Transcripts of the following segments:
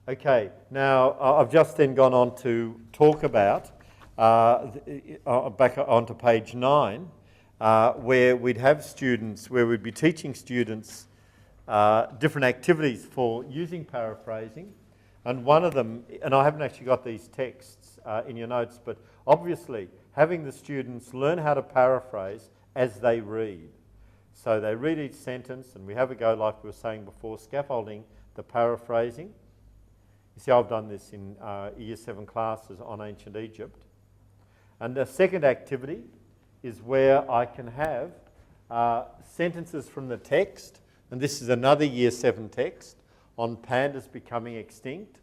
Okay, now I've just then gone on to talk about, back onto page 9, where we'd have students, where we'd be teaching students different activities for using paraphrasing. And one of them, and I haven't actually got these texts in your notes, but obviously having the students learn how to paraphrase as they read. So they read each sentence, and we have a go, like we were saying before, scaffolding the paraphrasing. You see, I've done this in Year 7 classes on ancient Egypt. And the second activity is where I can have sentences from the text, and this is another Year 7 text on pandas becoming extinct.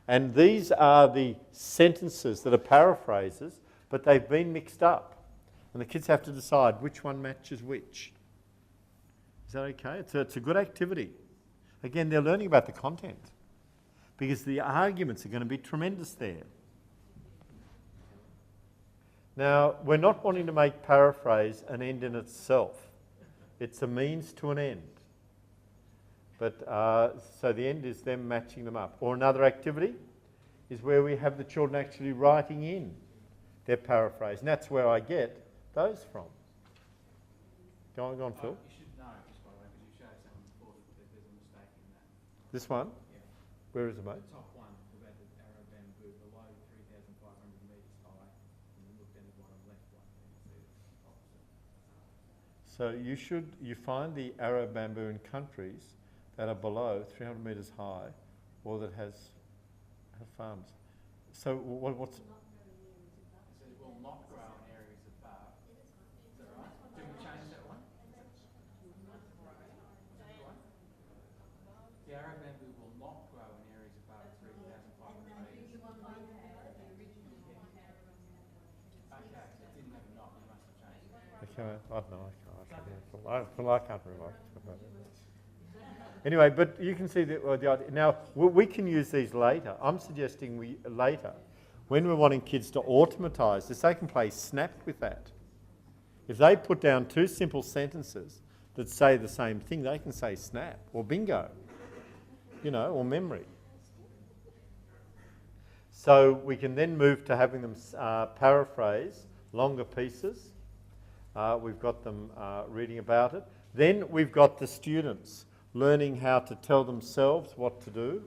And these are the sentences that are paraphrases, but they've been mixed up. And the kids have to decide which one matches which. Is that okay? It's a good activity. Again, they're learning about the content, because the arguments are going to be tremendous there. Now, we're not wanting to make paraphrase an end in itself. It's a means to an end. But so the end is them matching them up. Or another activity is where we have the children actually writing in their paraphrase. And that's where I get those from. Go on, Phil. You should know this, by the way, because you showed someone before that there's a mistake in that. This one? Yeah. Where is it, mate? The top one, about the arrow bamboo below 3,500 metres high, and then look down the bottom left one, and you see it's opposite. So you find the arrow bamboo in countries that are below 300 metres high, or that have farms. So what's... It says will not grow in areas above. Is that right? Do we change that one? The arrow bamboo will not grow in areas above 3,500 metres. Okay, it didn't have a not, you must have changed it. Okay, I don't know. I can't remember. Anyway, but you can see the idea. Now, we can use these later. I'm suggesting later, when we're wanting kids to automatise this, they can play snap with that. If they put down 2 simple sentences that say the same thing, they can say snap or bingo, or memory. So we can then move to having them paraphrase longer pieces. We've got them reading about it. Then we've got the students learning how to tell themselves what to do.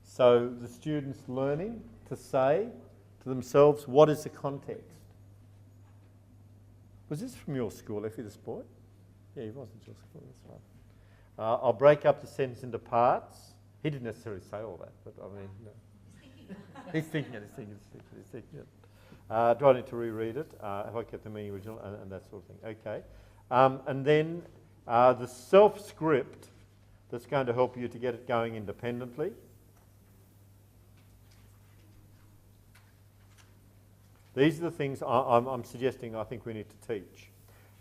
So the students learning to say to themselves, what is the context? Was this from your school, Effie, this boy? Yeah, he was at your school, that's right. I'll break up the sentence into parts. He didn't necessarily say all that, but I mean, he's thinking it. Do I need to reread it? Have I kept the meaning original? And that sort of thing. Okay. And then the self-script that's going to help you to get it going independently. These are the things I'm suggesting I think we need to teach.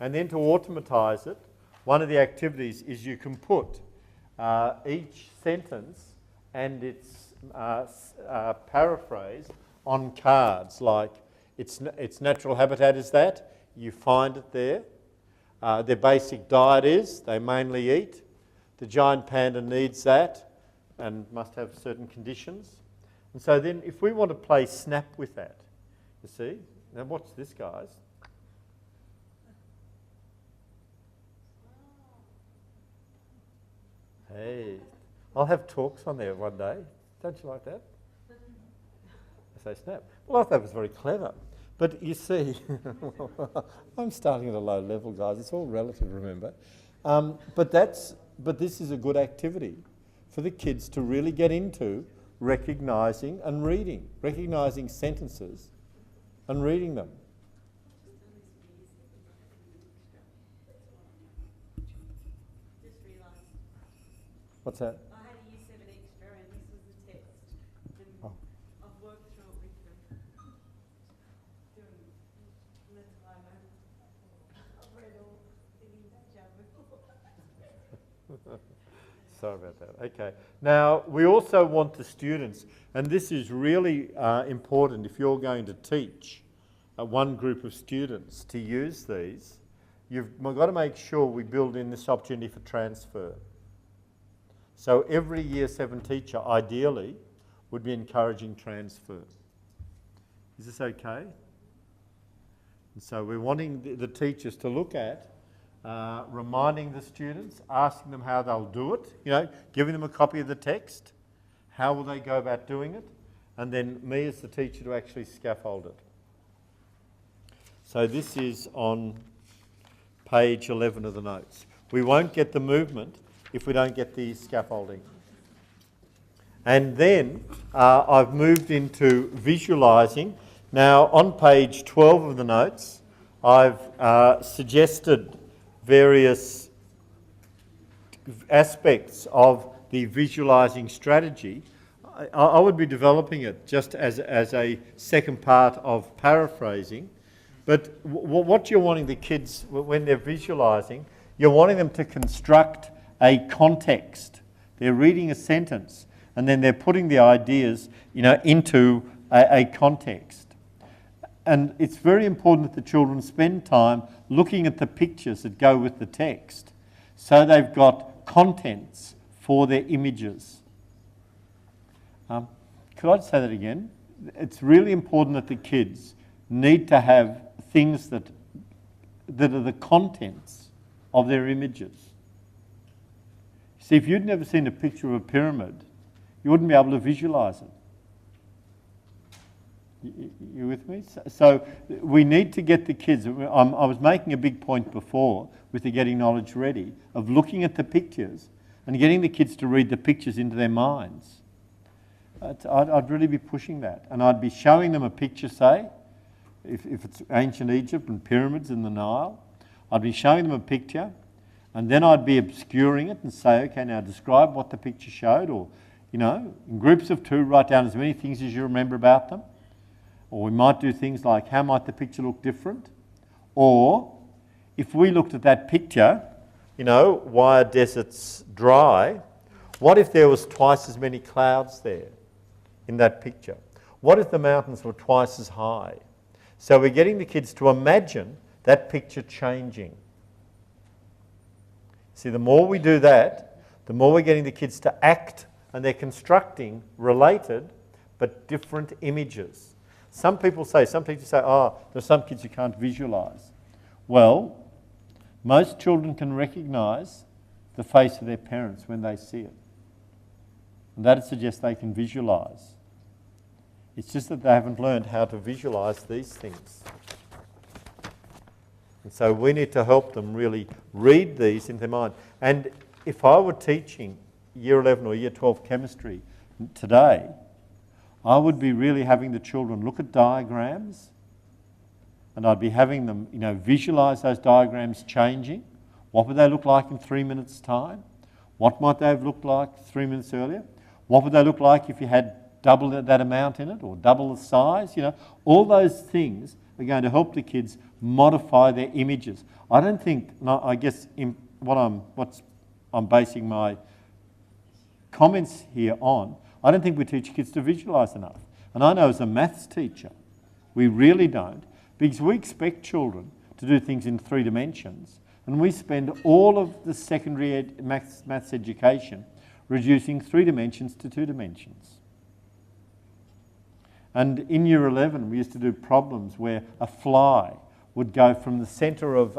And then to automatise it, one of the activities is you can put each sentence and its paraphrase on cards, like its natural habitat is that, you find it there. Their basic diet is, they mainly eat. The giant panda needs that and must have certain conditions. And so then if we want to play snap with that, you see, now watch this, guys. Hey, I'll have talks on there one day. Don't you like that? I say snap. Well, I thought that was very clever. But you see, I'm starting at a low level, guys. It's all relative, remember. But this is a good activity for the kids to really get into recognising and reading, recognising sentences and reading them. What's that? I had a Year 7 experiment. This was the text. And I've worked through it with them. And that's why I've read all thinking that job. Sorry about that. Okay. Now, we also want the students, and this is really important if you're going to teach one group of students to use these, you've got to make sure we build in this opportunity for transfer. So every Year 7 teacher, ideally, would be encouraging transfer. Is this okay? And so we're wanting the teachers to look at reminding the students, asking them how they'll do it, giving them a copy of the text, how will they go about doing it, and then me as the teacher to actually scaffold it. So this is on page 11 of the notes. We won't get the movement if we don't get the scaffolding. And then I've moved into visualising. Now on page 12 of the notes, I've suggested various aspects of the visualising strategy. I would be developing it just as a second part of paraphrasing. But what you're wanting the kids, when they're visualising, you're wanting them to construct a context. They're reading a sentence and then they're putting the ideas, into a context. And it's very important that the children spend time looking at the pictures that go with the text, so they've got contents for their images. Could I say that again? It's really important that the kids need to have things that are the contents of their images. See, if you'd never seen a picture of a pyramid, you wouldn't be able to visualise it. You with me? So we need to get the kids, I was making a big point before with the Getting Knowledge Ready, of looking at the pictures and getting the kids to read the pictures into their minds. I'd really be pushing that. And I'd be showing them a picture, say, if it's ancient Egypt and pyramids in the Nile, I'd be showing them a picture and then I'd be obscuring it and say, okay, now describe what the picture showed, or, in groups of 2, write down as many things as you remember about them. Or we might do things like, how might the picture look different? Or, if we looked at that picture, why are deserts dry? What if there was twice as many clouds there in that picture? What if the mountains were twice as high? So we're getting the kids to imagine that picture changing. See, the more we do that, the more we're getting the kids to act, and they're constructing related but different images. Some teachers say, there's some kids who can't visualise. Well, most children can recognise the face of their parents when they see it. And that suggests they can visualise. It's just that they haven't learned how to visualise these things. And so we need to help them really read these into their mind. And if I were teaching Year 11 or Year 12 chemistry today, I would be really having the children look at diagrams, and I'd be having them, visualise those diagrams changing. What would they look like in 3 minutes' time? What might they have looked like 3 minutes earlier? What would they look like if you had double that amount in it, or double the size? All those things are going to help the kids modify their images. I don't think, I guess what I'm basing my comments here on, I don't think we teach kids to visualise enough. And I know as a maths teacher, we really don't, because we expect children to do things in 3 dimensions, and we spend all of the secondary maths education reducing 3 dimensions to 2 dimensions. And in Year 11, we used to do problems where a fly would go from the centre of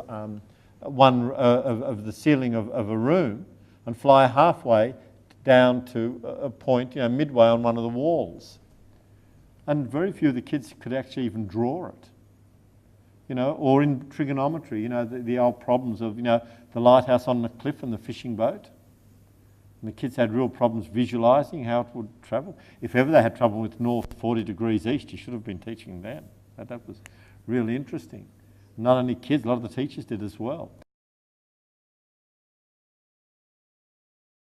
of the ceiling of a room and fly halfway down to a point, midway on one of the walls. And very few of the kids could actually even draw it. Or in trigonometry, the old problems of, the lighthouse on the cliff and the fishing boat. And the kids had real problems visualising how it would travel. If ever they had trouble with north 40 degrees east, you should have been teaching them. That was really interesting. Not only kids, a lot of the teachers did as well.